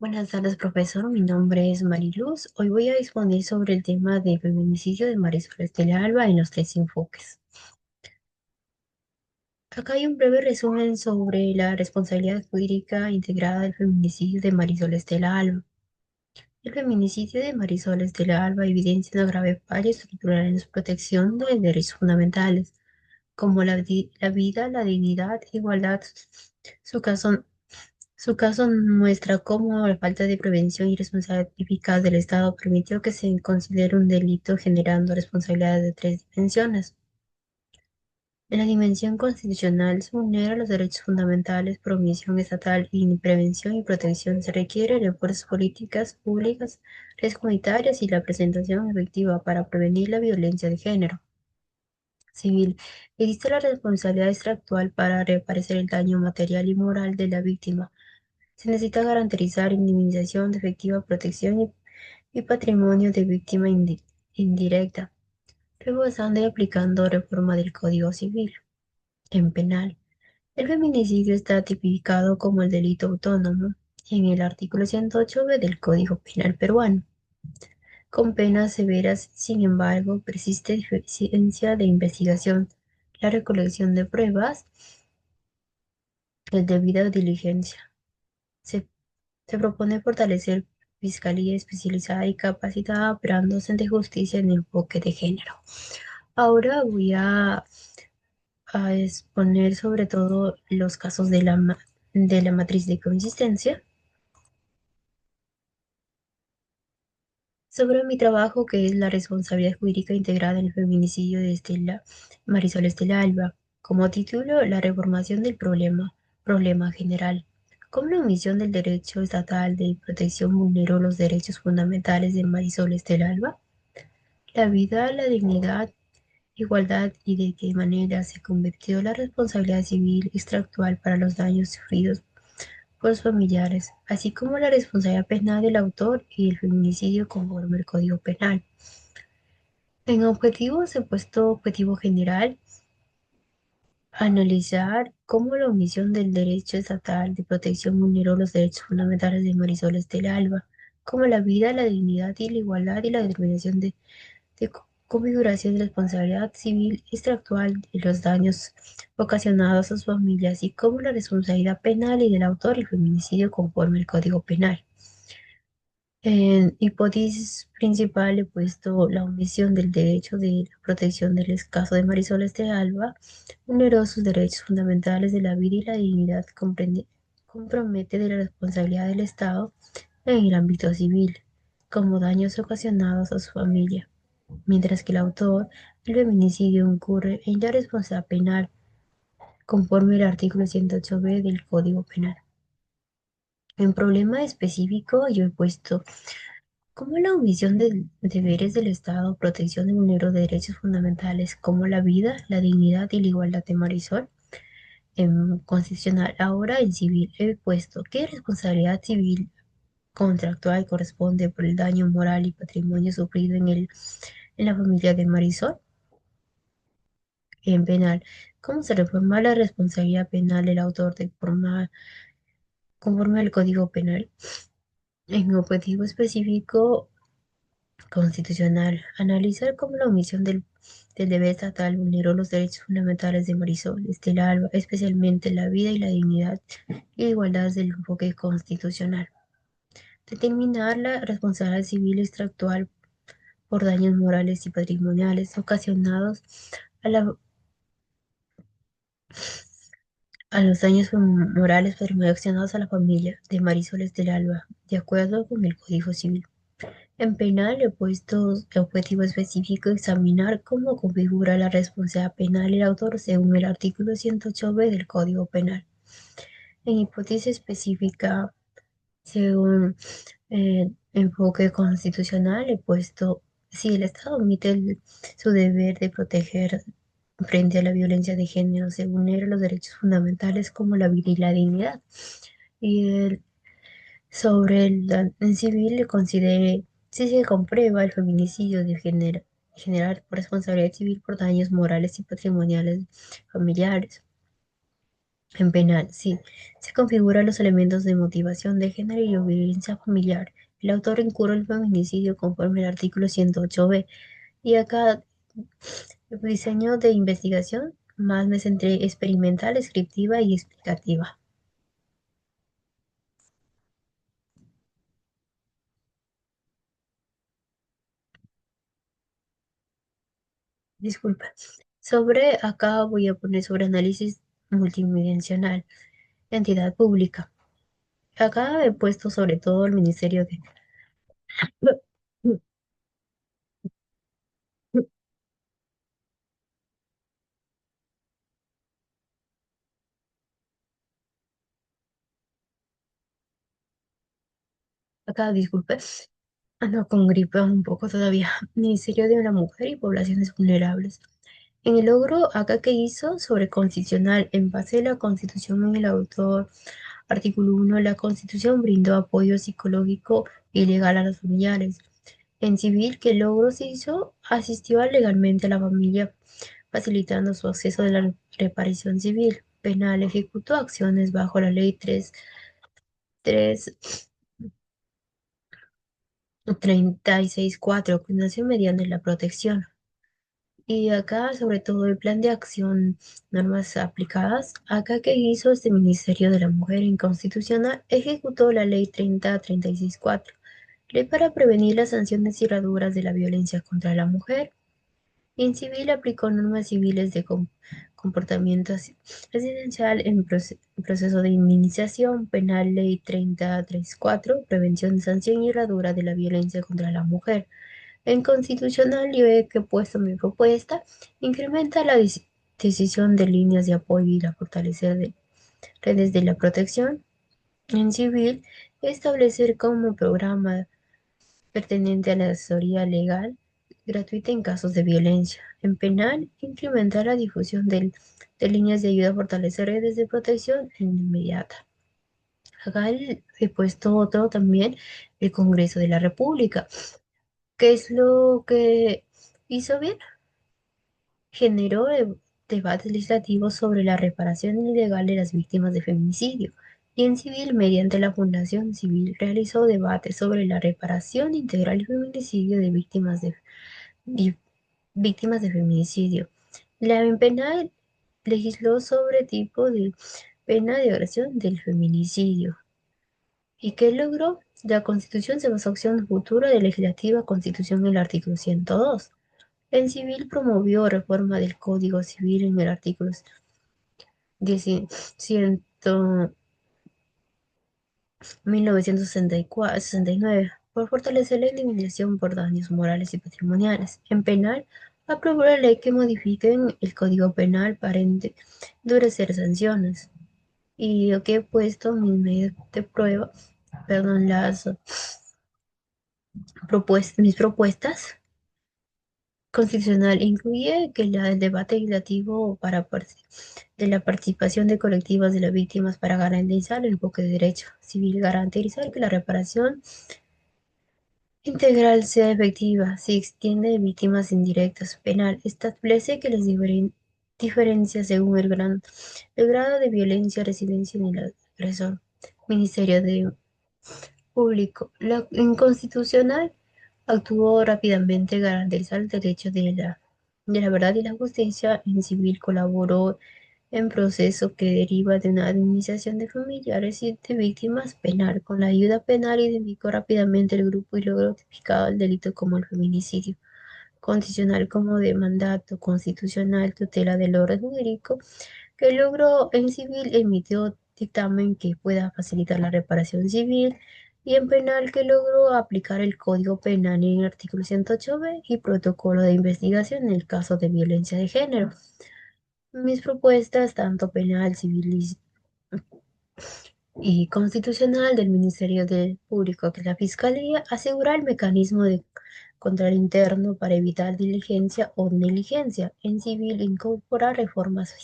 Buenas tardes, profesor. Mi nombre es Mariluz. Hoy voy a exponer sobre el tema de feminicidio de Marisol Estela Alba en los tres enfoques. Acá hay un breve resumen sobre la responsabilidad jurídica integrada del feminicidio de Marisol Estela Alba. El feminicidio de Marisol Estela Alba evidencia una grave falla estructural en su protección de derechos fundamentales, como la vida, la dignidad, igualdad. Su caso Su caso muestra cómo la falta de prevención y responsabilidad eficaz del Estado permitió que se considere un delito generando responsabilidades de tres dimensiones. En la dimensión constitucional se vulneran los derechos fundamentales por omisión estatal y prevención y protección. Se requiere de fuerzas políticas públicas, redes comunitarias y la presentación efectiva para prevenir la violencia de género. Civil. Existe la responsabilidad extractual para reparar el daño material y moral de la víctima. Se necesita garantizar indemnización de efectiva protección y patrimonio de víctima indirecta, rebasando y aplicando reforma del Código Civil. En penal, el feminicidio está tipificado como el delito autónomo en el artículo 108b del Código Penal peruano, con penas severas. Sin embargo, persiste deficiencia de investigación, la recolección de pruebas, la debida diligencia. Se Se propone fortalecer fiscalía especializada y capacitada operando de justicia en enfoque de género. Ahora voy a exponer sobre todo los casos de de la matriz de consistencia. Sobre mi trabajo, que es la responsabilidad jurídica integrada en el feminicidio de Marisol Estela Alba. Como título, la reformación del problema general. ¿Cómo la omisión del derecho estatal de protección vulneró los derechos fundamentales de Marisol Estela Alba? La vida, la dignidad, igualdad y de qué manera se convirtió la responsabilidad civil extractual para los daños sufridos por los familiares, así como la responsabilidad penal del autor y el feminicidio conforme al Código Penal. En objetivos, he puesto objetivo general, analizar cómo la omisión del derecho estatal de protección vulneró los derechos fundamentales de Marisol Estela Alba, como la vida, la dignidad y la igualdad y la determinación de configuración de responsabilidad civil extractual de los daños ocasionados a su familia, así como la responsabilidad penal y del autor y feminicidio conforme al Código Penal. En hipótesis principal he puesto la omisión del derecho de la protección del caso de Marisol de Alba, vulneró sus derechos fundamentales de la vida y la dignidad, compromete de la responsabilidad del Estado en el ámbito civil, como daños ocasionados a su familia, mientras que el autor del feminicidio incurre en la responsabilidad penal conforme al artículo 108b del Código Penal. En problema específico yo he puesto como la omisión de deberes del Estado, protección de vulnero de derechos fundamentales como la vida, la dignidad y la igualdad de Marisol. En constitucional, ahora en civil he puesto qué responsabilidad civil contractual corresponde por el daño moral y patrimonio sufrido en la familia de Marisol. En penal, cómo se reforma la responsabilidad penal del autor conforme al Código Penal. En objetivo específico constitucional, analizar cómo la omisión del deber estatal vulneró los derechos fundamentales de Marisol Estela Alba, especialmente la vida y la dignidad y la igualdad del enfoque constitucional. Determinar la responsabilidad civil extractual por daños morales y patrimoniales ocasionados a, la- a los daños morales patrimoniales ocasionados a la familia de Marisol Estela Alba, de acuerdo con el Código Civil. En penal he puesto el objetivo específico examinar cómo configura la responsabilidad penal el autor según el artículo 108b del Código Penal. En hipótesis específica, según enfoque constitucional, he puesto si el Estado omite su deber de proteger frente a la violencia de género, se vulneran los derechos fundamentales como la vida y la dignidad. Y sobre el en civil le considere si se comprueba el feminicidio de generar responsabilidad civil por daños morales y patrimoniales familiares. En penal, sí, se configuran los elementos de motivación de género y violencia familiar. El autor incurre el feminicidio conforme al artículo 108b. Y acá, diseño de investigación, más me centré experimental, descriptiva y explicativa. Disculpa. Acá voy a poner sobre análisis multidimensional, entidad pública. Acá he puesto sobre todo el Ministerio de... Acá, disculpe, ando con gripe un poco todavía. Ministerio de la Mujer y Poblaciones Vulnerables. En el logro, acá que hizo sobre constitucional, en base a la Constitución en el autor, artículo 1, la Constitución brindó apoyo psicológico y legal a los familiares. En civil, ¿qué logro se hizo? Asistió legalmente a la familia, facilitando su acceso de la reparación civil. Penal, ejecutó acciones bajo la ley 336.4, que nació mediante la protección. Y acá, sobre todo, el plan de acción, normas aplicadas. Acá que hizo este Ministerio de la Mujer Inconstitucional, ejecutó la ley 30.36.4, ley para prevenir las sanciones y herraduras de la violencia contra la mujer. En civil aplicó normas civiles de comportamiento residencial en proceso de indemnización penal, ley 30.34, prevención, sanción y herradura de la violencia contra la mujer. En constitucional, yo he que puesto mi propuesta, incrementa la decisión de líneas de apoyo y la fortalecer de redes de la protección. En civil, establecer como programa pertinente a la asesoría legal gratuita en casos de violencia. En penal, incrementar la difusión de líneas de ayuda a fortalecer redes de protección inmediata. Acá he puesto otro también, el Congreso de la República. ¿Qué es lo que hizo bien? Generó debates legislativos sobre la reparación ilegal de las víctimas de feminicidio. Y en civil, mediante la Fundación Civil, realizó debates sobre la reparación integral y feminicidio de vi- víctimas de feminicidio. La en penal legisló sobre tipo de pena de agresión del feminicidio. ¿Y qué logró? La Constitución se basó en acción futura de legislativa Constitución en el artículo 102. En civil promovió reforma del Código Civil en el artículo 100, 1969 por fortalecer la eliminación por daños morales y patrimoniales. En penal, aprobó la ley que modifique el Código Penal para endurecer sanciones. Y yo que he puesto mis medios de prueba, perdón, mis propuestas constitucional incluye que el debate legislativo de la participación de colectivas de las víctimas para garantizar el enfoque de derecho civil, garantizar que la reparación integral sea efectiva, se extiende a víctimas indirectas. Penal establece que las diferencias según el grado de violencia residencia en el agresor. Ministerio de Público. La inconstitucional actuó rápidamente garantizar el derecho de la verdad y la justicia. En civil colaboró en proceso que deriva de una indemnización de familiares y de víctimas penal. Con la ayuda penal identificó rápidamente el grupo y logró tipificar el delito como el feminicidio. Constitucional como de mandato constitucional, tutela del orden jurídico, que logró en civil emitió dictamen que pueda facilitar la reparación civil y en penal que logró aplicar el Código Penal en el artículo 108b y protocolo de investigación en el caso de violencia de género. Mis propuestas, tanto penal, civil y constitucional del Ministerio del Público que la Fiscalía, asegurar el mecanismo de control interno para evitar diligencia o negligencia. En civil, incorporar reformas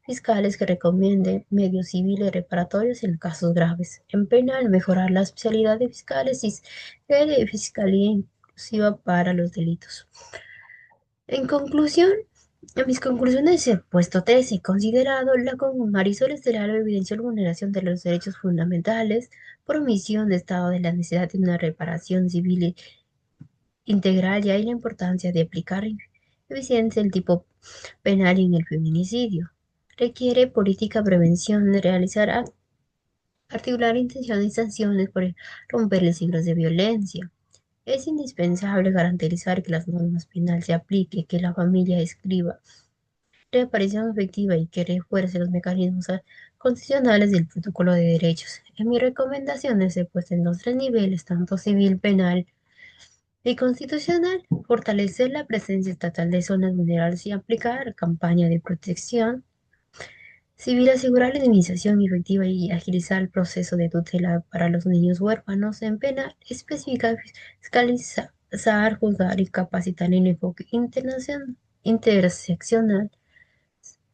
fiscales que recomienden medios civiles reparatorios en casos graves. En penal, mejorar la especialidad de fiscales y de fiscalía inclusiva para los delitos. En conclusión, En mis conclusiones he puesto tres. He considerado la con Marisol Estelar evidenció la vulneración de los derechos fundamentales por omisión de Estado de la necesidad de una reparación civil integral y hay la importancia de aplicar eficiencia el tipo penal en el feminicidio. Requiere política prevención de realizar articular intenciones y sanciones por romper los ciclos de violencia. Es indispensable garantizar que las normas penales se apliquen, que la familia escriba reaparición efectiva y que refuerce los mecanismos constitucionales del protocolo de derechos. En mis recomendaciones he puesto en los tres niveles, tanto civil, penal y constitucional, fortalecer la presencia estatal de zonas vulnerables y aplicar campaña de protección civil, asegurar la indemnización efectiva y agilizar el proceso de tutela para los niños huérfanos en penal, especificar, fiscalizar, juzgar y capacitar en enfoque interseccional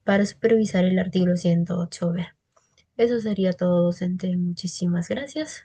para supervisar el artículo 108b. Eso sería todo, docente. Muchísimas gracias.